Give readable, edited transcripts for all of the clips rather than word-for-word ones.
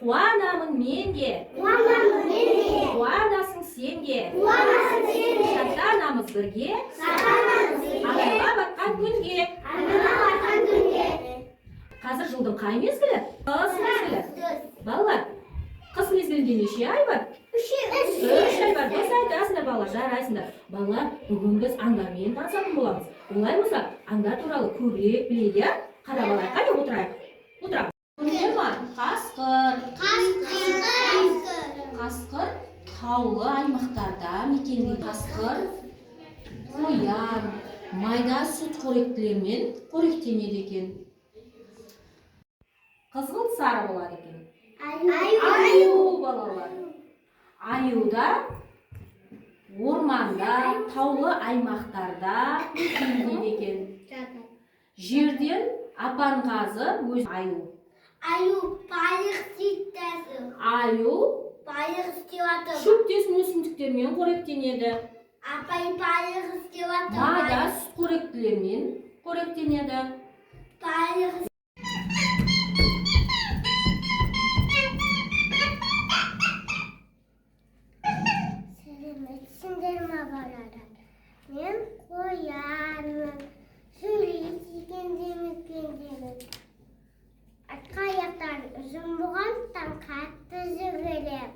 Қуанамын менге. Қуанасың сенге. Шаттанамыз бірге. Аңға батқан күнге. Қазір жылдың қай мезгілі? Қыс мезгілі. Балалар, қыс мезгілінде неше ай бар? 3 ай бар. Дұрыс айтасыңдар балалар, жарайсыңдар. Балалар, бүгін біз аңдармен танысатын боламыз. Олай болса, аңдар туралы көбірек білуге қарап алайық. Қане отырайық. Отырайық. Көрдіңдер ме? Қасқыр таулы аймақтарда мекендейді. Қасқыр қоян, майда сүтқоректілермен қоректенеді екен. Қызғылт сары болады екен. Аю балалар. Аюда орманда, таулы аймақтарда мекендейді екен. Жерден апанғазы өз аю. Аю байлық істеватыр. Шөптесін өсімдіктермен қоректенеді. Апай байлық істеватыр. Майда сүтқоректілермен қоректенеді. Сендер ма балалар? Мен қоянмын. Сөйлескен мекендеймін. Артқы аяқтарын ұзын болғандықтан қатты жүгірем.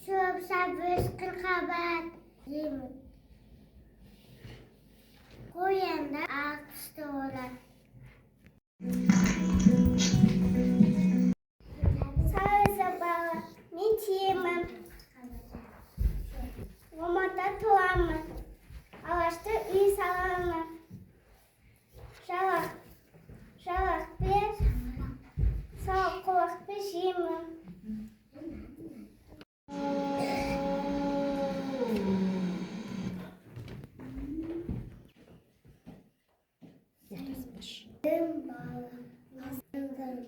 Шөп-шап өскен қабат жеймін. Қоянда ақ түсті олар. Сауысы бала, мен тиемін. Омарда туамын. Алашты үй саламын. Жалақпен, сау құлақпен жеймін. Мен бала, қасқырдың,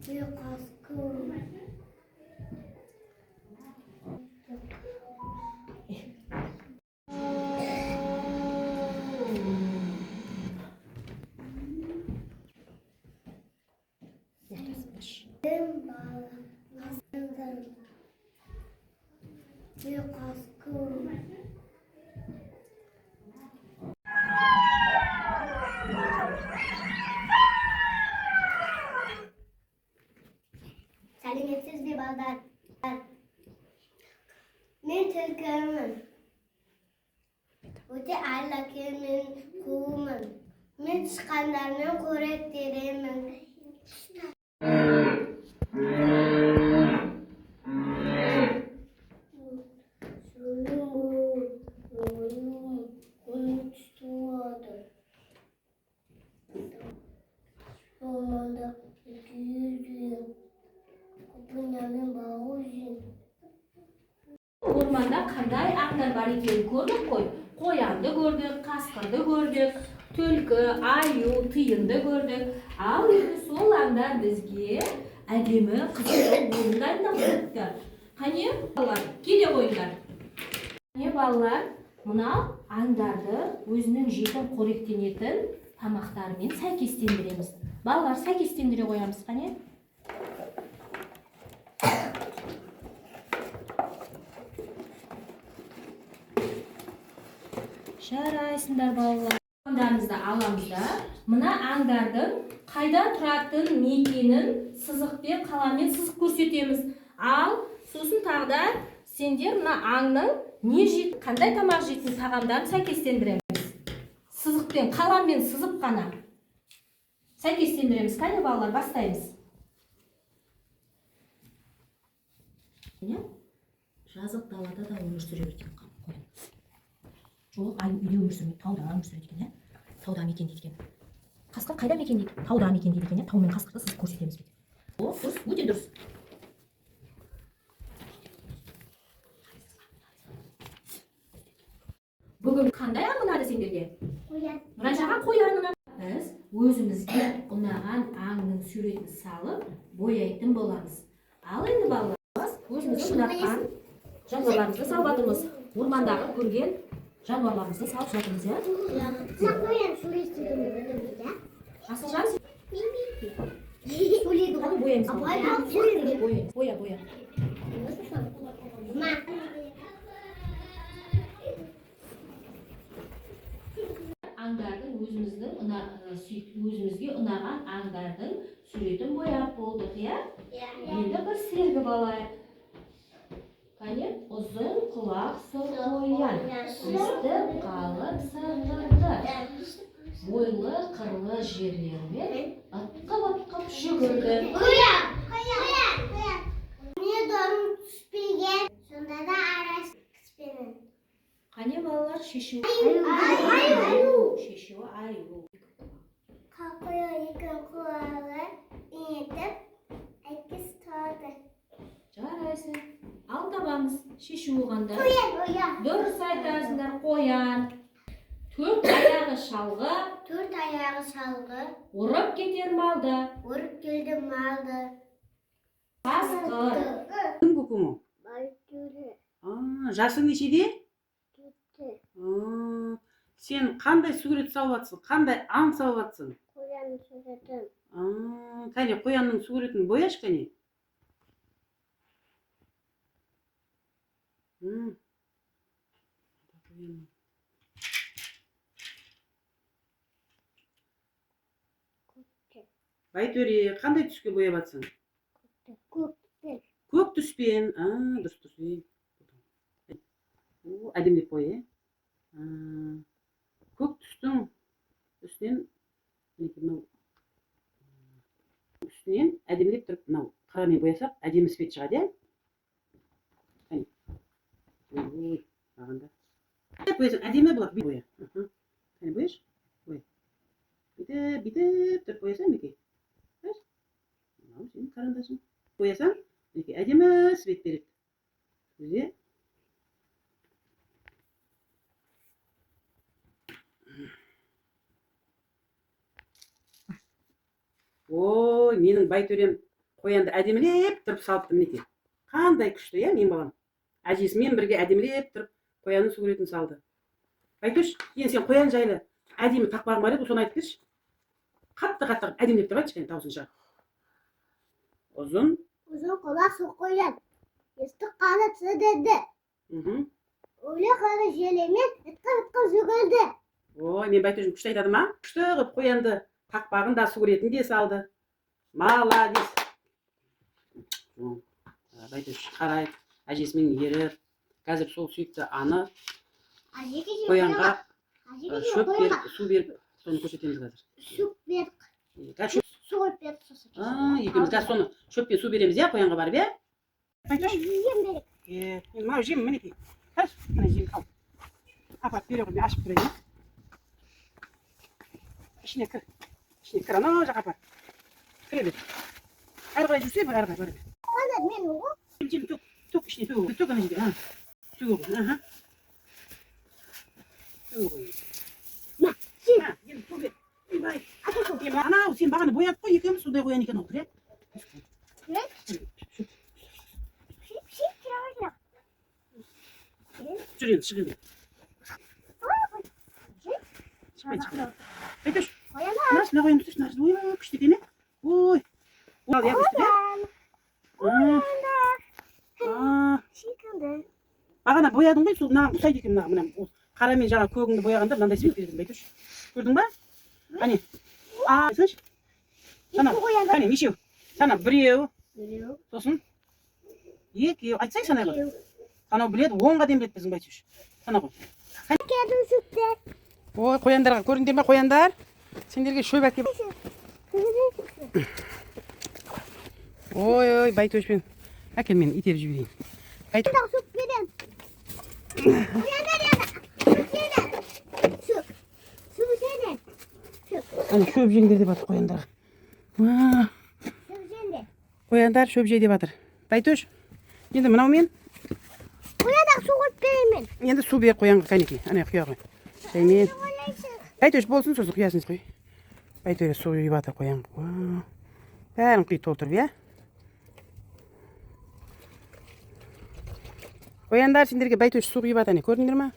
мен қасқырым. Мен бала, қасқырдың, мен қасқырым. Сәлеметсіз бе балдар? Мен түлкімін. Өте айлакермен қуымын. Мен тышқандармен қоректеремін. Орманда қандай аңдар бар екенін көрдік қой. Қоянды көрдік, қасқырды көрдік, түлкі, аю, тиынды көрдік. Ал енді сол аңдар бізге әдемі қызықты ойын дайындап. Қане балалар, келе қойыңдар. Қане балалар, мына аңдарды өзінің жейтін қоректенетін тамақтарымен сәйкестендіреміз. Балалар, сәйкестендіре қоямыз. Қане? Жарайсыңдар балалар. Аңдарымызды аламыз да, мына аңдардың қайда тұратын мекенін сызықпен, қаламмен сызып көрсетеміз. Ал сосын тағда сендер мына аңның не жейді, қандай тамақ жейтін тағамдарын сәйкестендіреміз. Сызықпен, қаламмен сызып қана сәйкестендіреміз. Қане балалар, бастаймыз. Жазық далада да өмір сүре берген қойын. Жоқ, үйде өмір сүрмейді, тауда өмір сүреді екен, тауда мекендейді екен. Қасқыр қайда мекендейді? Тауда мекендейді екен, тау мен қасқырды сызып көрсетеміз. Дұрыс, өте дұрыс. Бүгін қандай аң ұнады сендерге? Қоян. Ражаға қоян ұнады. Біз өзімізге ұнаған аңның суретін салып, бояйтын боламыз. Ал енді балалар, өзімізге ұнатқан жануарларымызды салып жатырмыз. Ормандағы көрген жануарларымызды салып жатырмыз, иә? Қоян суретін білеміз, иә? Асылжан, Söyledi hadi boyayım sana. Boya. Аңдардың өзімізге ұнаған аңдардың суретін бояп болдық, иә? Енді бір сергі алайық. Қане, ұзын құлақ сұр қоян, үсті қалың сағырды, бойлы қырлы жерлермен ытқып жүгірді. Мне дом түспеген, сонда да арас кіспенін. Қане балалар, шешуі аю. Қалқойы екен құлағы етіп, әкес тұрды. Жарайсың. Ал табамыз, шешуі қандай. Қоян. Дұрыс айтасыңдар, қоян. 4 аяғы шалғы, 4 аяғы шалғы, ұрып кетер малды. ұрып келді малды. Қасқыр. Кім көкімі? Байтөре. Жасың нешеде? Кетті. Сен қандай сурет салып жатсың? Қандай аң салып жатсың? Қоян суретін. Кәне, қоянның суретін бояш, кәне. Байтөре, қандай түске бояп жатсың? Көкті. Көк түспен. Дұрыс. Әдемілеп бой, көк түстің үстінен әдемілеп тұрып, мынау қарамен боясақ, әдемі свет шығады, иә? Ой, бағанда. Боясаң, әдемі болады, боя. Кәне, бояш? Бой. Бүйтіп тұрып боясаң, Меке? Мынау сенің қарандасың. Боясаң, Меке, әдемі свет береді. Көзе. Ой, менің байтөрем қоянды әдемілеп тұрып салыпты, Мінеке. Қандай күшті, иә, мен балам. Әжесімен бірге әдемілеп тұрып қоянның суретін салды. Байтөш, енді сен қоян жайлы әдемі тақпағың бар еді, соны айтып берші. Қатты әдемілеп тұрып айтшы, дауысын шығар. Ұзын құлақ сұр қоян. Есті қанатсы деді. Өлі қары желемен ытқып жүгірді. Ой, мен Байтөшім күшті айтады ма? Күшті қып қоянды тақпағын да суретін де салды. Маладес. Байтөш қарайды, әжесімен еріп, қазір сол сүйікті аны қоянға шөп беріп, су беріп, соны көрсетеміз қазір. Шөп беріп. Су беріп. Екеуміз қазір соны шөппен су береміз, иә, қоянға барып, иә? Байтөш. Жем беріп. Мен мынау жем, мінекей. Қараш, мына жем ал. Апарып бере ғой, мен ашып тұрайын. Ішіне кір, анау жаққа апар. Кіре бер. Әрі қарай жүрсе, әрі қарай. Қанат мен оғы? Жем, төк ішіне төк ана жерге. Төк ғой, Төк ғой. Енді төк бер. Анау, сен бағаны боядық қой, екеуміз сондай қоян екен ол, кіре. Жүр енді, шық енді. Байтөш, мына қоян түсірші, ой, күшті екен, е? Ой, ал, иә, күшті, е? Бағана боядың ғой, сол мынаған ұқсайды екен, мына қарамен жаңа көгіңді бояғанда мынандай свет береді, Байтөш. Көрдің ба? Әне, айтсаңшы. Сана, әне, нешеу? Сана, біреу. Сосын? Екеу. Айтсай, сана ғой. Анау біледі, 10-ға дем біледі біздің Байтөш. Сана ғой. Ой, қояндарға, көріңдер ме қояндар? Сендерге шөп әкеп. Ой, Байтөшпен. Әкел мен итеріп жіберейін. Шөп жеңдер деп атыр қояндарға. Қояндар шөп жей деп атыр. Байтөш, енді мынау мен. Қояндар су қойып береймін. Енді су бер қоянға, кәнекей. Ана құя ғой. Шаймен. Байтөш болсын, сосын құясыңыз қой. Байтөре су үйіп атыр қоянға. Бәрін құй толтырып, иә? Қояндар, сендерге Байтөш су құйып атыр, көрдіңдер ма?